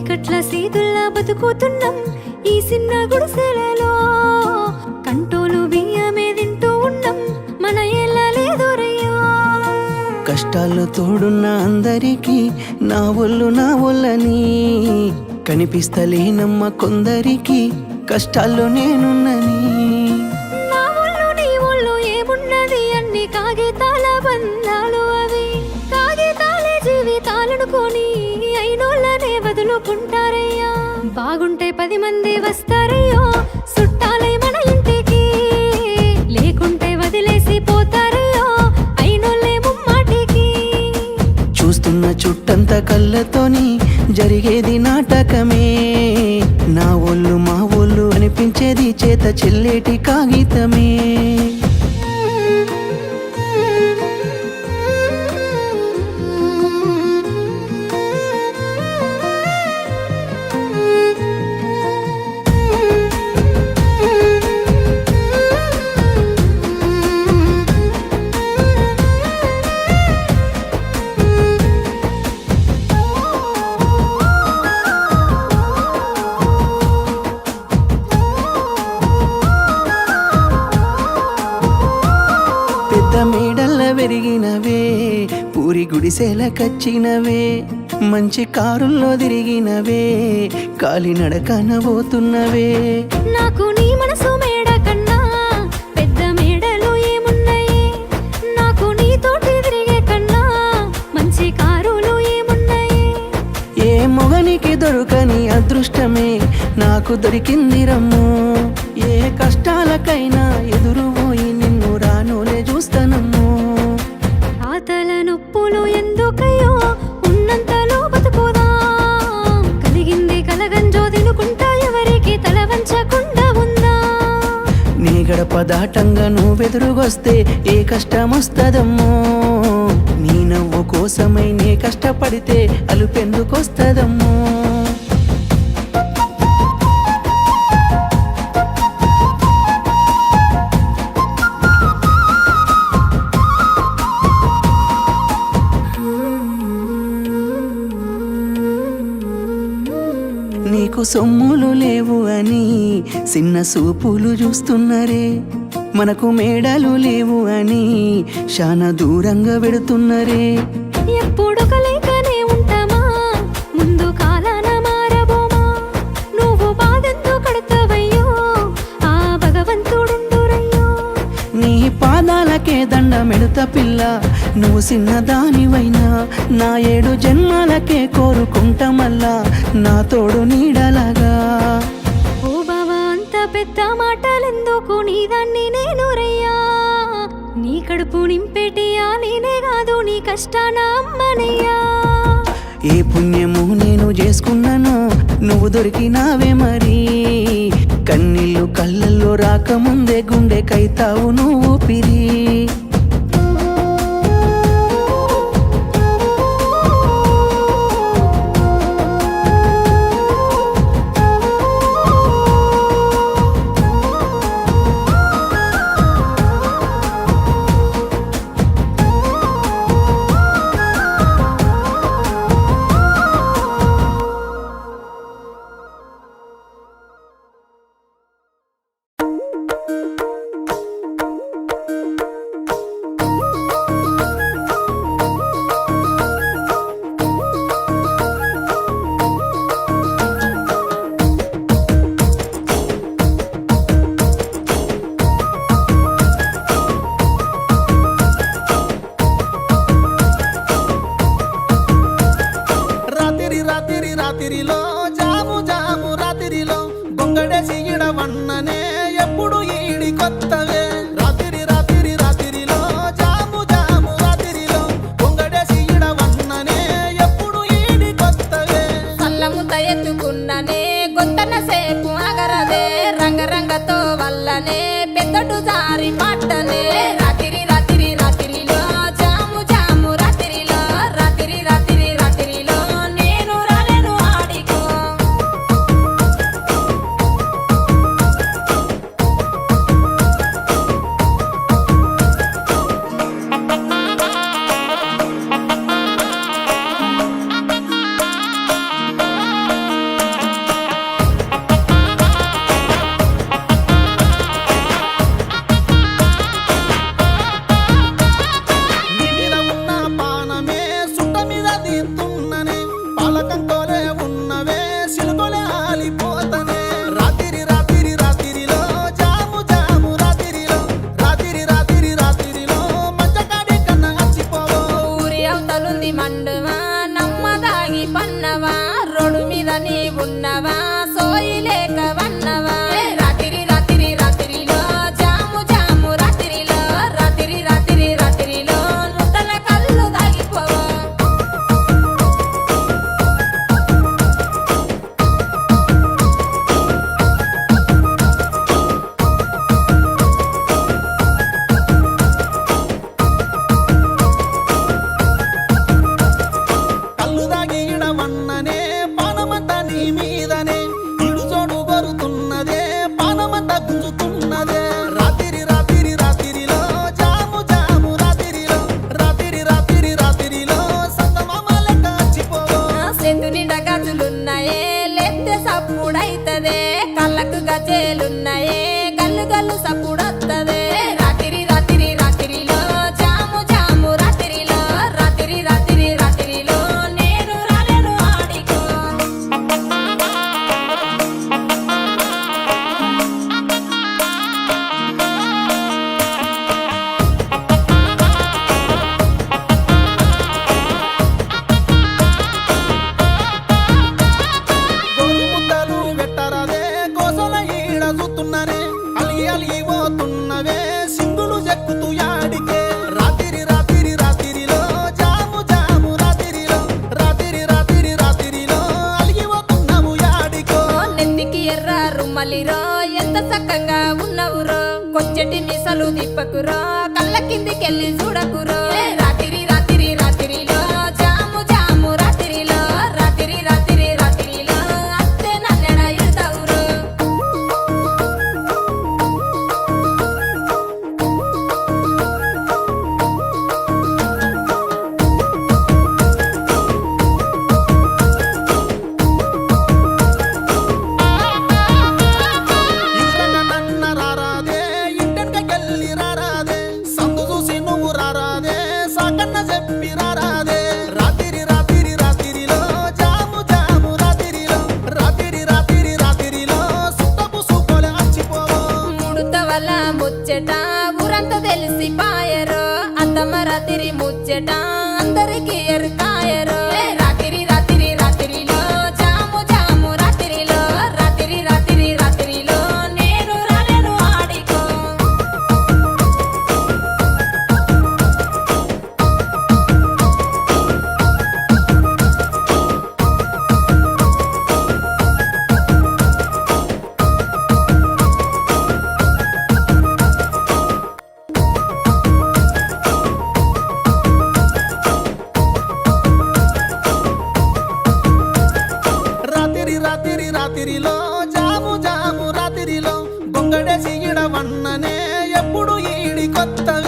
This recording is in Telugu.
చీకట్ల సీతుల్లా బతుకుతున్నాం ఈ చిన్న గుడిసెలలో. కంటోలు బియ్యమే తింటూ ఉన్నాం మన ఎల్లలేదోరయ్యా. కష్టాల్లో తోడున్న అందరికీ నా ఒళ్ళని కనిపిస్తలేనమ్మ కొందరికి కష్టాల్లో నేనున్నని. నా ఒళ్ళు నీ ఒళ్ళు ఏమున్నది అన్ని కాగితాల బంధాలు, అవి కాగితాలే జీవితాలనుకొని అయినోళ్ళనే వదులుకుంటారయ్యా. బాగుంటే 10 మంది వస్తారయ్యో చుట్టాలై మన ఇంటికి, లేకుంటే వదిలేసి పోతారయ్యో అయినోళ్ళే ముమ్మాటికి. చూస్తున్న చుట్టంత కళ్ళతోని జరిగేది నాటకమే. నా ఒళ్ళు మా ఒళ్ళు అనిపించేది చేత చెల్లేటి కాగితమే. మేడల్ల పెరిగినవే పూరి గుడిసెల కచ్చినవే, మంచి కారుల్లో తిరిగినవే కాలినడకన పోతున్నవే. నాకు నీ మనసు మేడ కన్నా పెద్ద మేడలు ఏమున్నాయి, నాకు నీతోటి తిరిగే కన్నా మంచి కారులు ఏమున్నాయి. ఏ మొగనికి దొరకని అదృష్టమే నాకు దొరికింది రమ్ము. ఏ కష్టాలకైనా ఎదురుపోయి నిన్ను రానోలే చూస్తానమ్ము. ఆతల నొప్పులు ఎందుకయ్యో ఉన్నంతలో బతుకుదాం, కలిగింది కలగంజో తినుకుంటా ఎవరికి తల వంచకుండా ఉందా. నీ గడప దాటంగా నువ్వెదురుగొస్తే ఏ కష్టమొస్తదమ్మో, నీ నవ్వు కోసమై నే కష్టపడితే అలుపెందుకొస్తదమ్మో. నీకు సొమ్ములు లేవు అని చిన్న సూపులు చూస్తున్నరే, మనకు మేడలు లేవు అని శానా దూరంగా పెడుతున్నరే. ఎప్పుడు కలేకనే ఉంటామా ముందు కాలాన మారబోమా, నువ్వు బాధెందు కడతావయ్యో ఆ భగవంతుడుండురయ్యో. నీ పాదాలకే దండమెడుత పిల్ల, నువ్వు చిన్నదానివైనా నా 7 జన్మాలకే కోరుకుంటా మల్లా నా తోడు నీడలాగా. ఓ బావా అంత పెద్ద మాటలెందుకు, నీ దాన్ని నేను రయ్యా. నీ కడుపు నింపేటియా నేనే కాదు నీ కష్టాన అమ్మనయ్యా. ఏ పుణ్యము నేను చేసుకున్నానో నువ్వు దొరికినావే మరి, కన్నీళ్ళు కళ్ళల్లో రాకముందే గుండె కైతావు నువ్వు పిరి. రాత్రిలో జాము జాము రాత్రిలో గొంగడేసి ఇడవన్ననే ఎప్పుడు ఈడి కొత్తవే. రాత్రి రాత్రి రాత్రిలో జాము జాము రాత్రిలో గొంగడేసి ఇడవన్ననే ఎప్పుడు ఈడి కొత్తవే. సల్లముత ఎత్తుకున్ననే గొంతన సేపు అగరదే, రంగరంగతో వల్లనే పెద్దడు జారి పట్టనే. రాత్రి రాత్రి రాత్రిలో జాము జాము రాత్రిలో, రాత్రి రాత్రి రాత్రిలో నేను రాలేను ఆడికో. బొమ్మలిరో ఎంత చక్కగా ఉన్నవురో కొచ్చటి మిసలు దిప్పకురో కళ్ళ కిందికెళ్ళి చూడకురో రాత్రి రాత్రి రాత్రిలో జాము జాము రాత్రిలో రాత్రి రాత్రి రాత్రిలో అత్తే నన్నెడ ఇడతావురో ఇదిరంగ నన్న రారాదే ఇంటెనకకెళ్ళి రారాదే సందు చూసి నువ్వు రారాదే సాకన్న చెప్పి రారాదే రాత్రి రాత్రి రాత్రిలో జాము జాము రాత్రిలో రాత్రి రాత్రి రాత్రిలో సుట్టపు సూకోలే అచ్చిపోవో ముడత వల్ల ముచ్చట ఊరంతా తెలిసి పాయరో అత్తమ్మ రాత్రి ముచ్చట అందరికి ఎరుకాయరో రాత్రి రాత్రి రాత్రిలో జాము జాము రాత్రిలో రాత్రి రాత్రి రాత్రిలో నేను రాలేను ఆడికో రాత్రి రాత్రి రాత్రిలో జాము జాము రాత్రిలో గొంగడేసి ఇడవన్ననే ఎప్పుడు ఈడి కొత్తవే